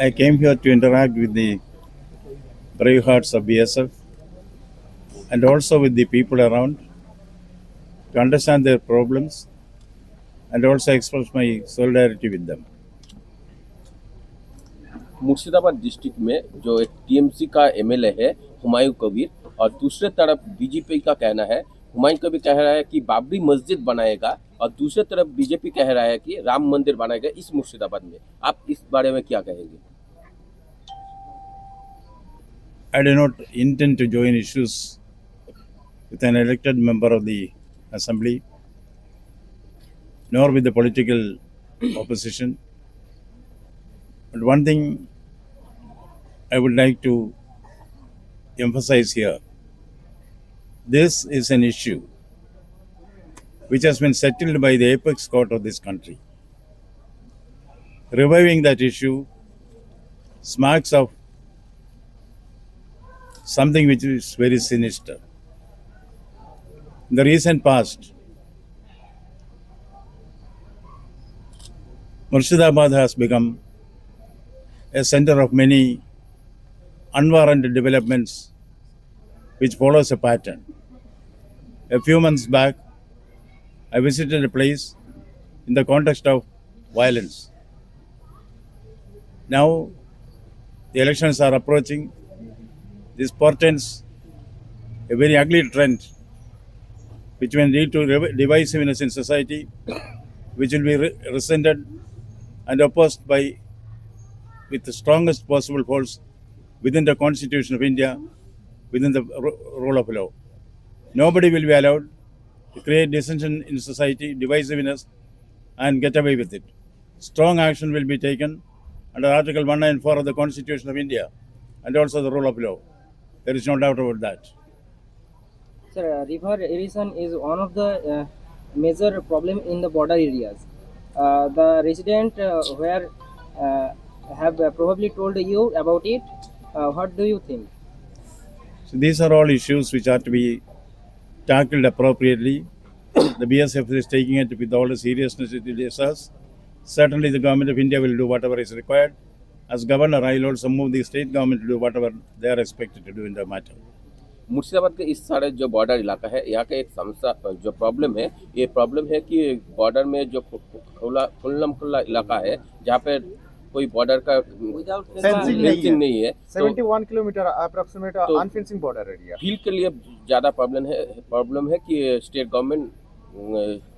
I came here to interact with the brave hearts of BSF and also with the people around to understand their problems and also express my solidarity with them. Murshidabad district में जो एक TMC का MLA है हुमायूं कबीर और दूसरे तरफ BJP का कहना है हुमायूं कबीर कह रहा है कि बाबरी मस्जिद बनाएगा और दूसरे तरफ बीजेपी कह रहा है कि राम मंदिर बनाएगा इस मुर्शिदाबाद में। आप इस बारे में क्या कहेंगे? I do not intend to join issues with an elected member of the assembly nor with the political opposition. But one thing I would like to emphasize here, this is an issue which has been settled by the apex court of this country. Reviving that issue smacks of something which is very sinister. In the recent past, Murshidabad has become a center of many unwarranted developments which follows a pattern. A few months back, I visited a place in the context of violence. Now, the elections are approaching. This portends a very ugly trend which may lead to divisiveness in society, which will be resented and opposed by with the strongest possible force within the Constitution of India, within the rule of law. Nobody will be allowed to create dissension in society, divisiveness, and get away with it. Strong action will be taken under Article 194 of the Constitution of India and also the rule of law. There is no doubt about that. Sir, river erosion is one of the major problem in the border areas. The resident where have probably told you about it. What do you think? So these are all issues which are to be tackled appropriately. The BSF is taking it with all the seriousness it deserves. Certainly the government of India will do whatever is required. As governor, I will also move the state government to do whatever they are expected to do in the matter. Murshidabad के इस सारे जो border इलाका है यहाँ का एक समस्या जो प्रॉब्लम है ये प्रॉब्लम है कि बॉर्डर में जो खुला इलाका है जहाँ पे कोई बॉर्डर का फेंसिंग नहीं है 71 kilometre approximate unfencing border area. Field के लिए ज़्यादा प्रॉब्लम है कि स्टेट गवर्नमेंट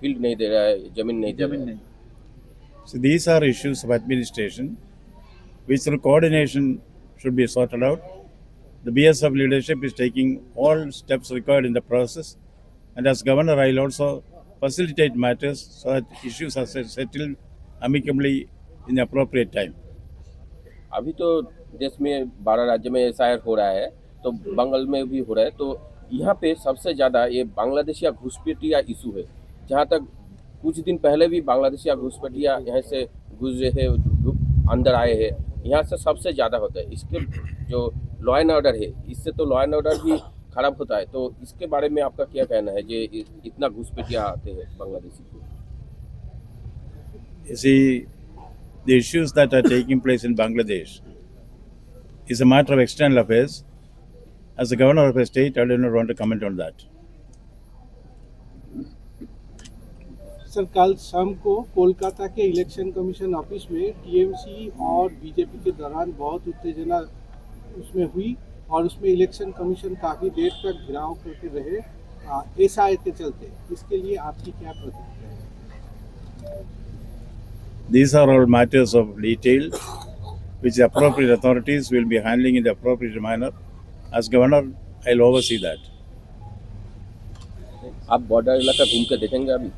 फील्ड नहीं दे रहा है, जमीन नहीं दे रहा है। So these are issues of administration which through coordination should be sorted out. The BSF leadership is taking all steps required in the process, and as governor, I will also facilitate matters so that issues are settled amicably in the appropriate time. अभी तो देश में 12 राज्य में शायर हो रहा है, तो बंगाल में भी हो रहा है, तो यहाँ पे सबसे ज़्यादा ये बांग्लादेशिया घुसपैठिया इशू है। जहाँ तक कुछ दिन पहले भी बांग्लादेशिया घुसपैठिया यहाँ से गुजरे हैं, अंदर आए हैं, यहाँ से सबसे ज़्यादा होता है। इसके जो लॉ एंड ऑर्डर है, इससे तो लॉ एंड ऑर्डर भी खराब होता है। तो इसके बारे में आपका क्या कहना है जे इतना घुसपैठिया आते हैं बांग्लादेशी को? You see, the issues that are taking place in Bangladesh is a matter of external affairs. As the governor of a state, I do not want to comment on that. Sir, कल शाम को कोलकाता के election commission office में TMC और BJP के दौरान बहुत उत्तेजना उसमें हुई और उसमें इलेक्शन कमीशन काफ़ी देर तक घेराव करके रहे एसआई के चलते। इसके लिए आपकी क्या प्रतिक्रिया है? These are all matters of detail which the appropriate authorities will be handling in the appropriate manner. As governor, I will oversee that. आप बॉर्डर इलाका घूम के देखेंगे? अभी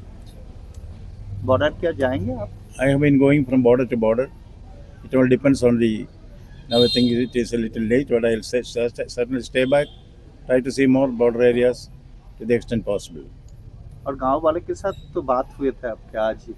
बॉर्डर क्या जाएंगे आप? I have been going from border to border. It all depends on the. Now I think it is a little late, but I will certainly stay back, try to see more border areas to the extent possible. और गांव वाले के साथ तो बात हुए थे आपके आज ही?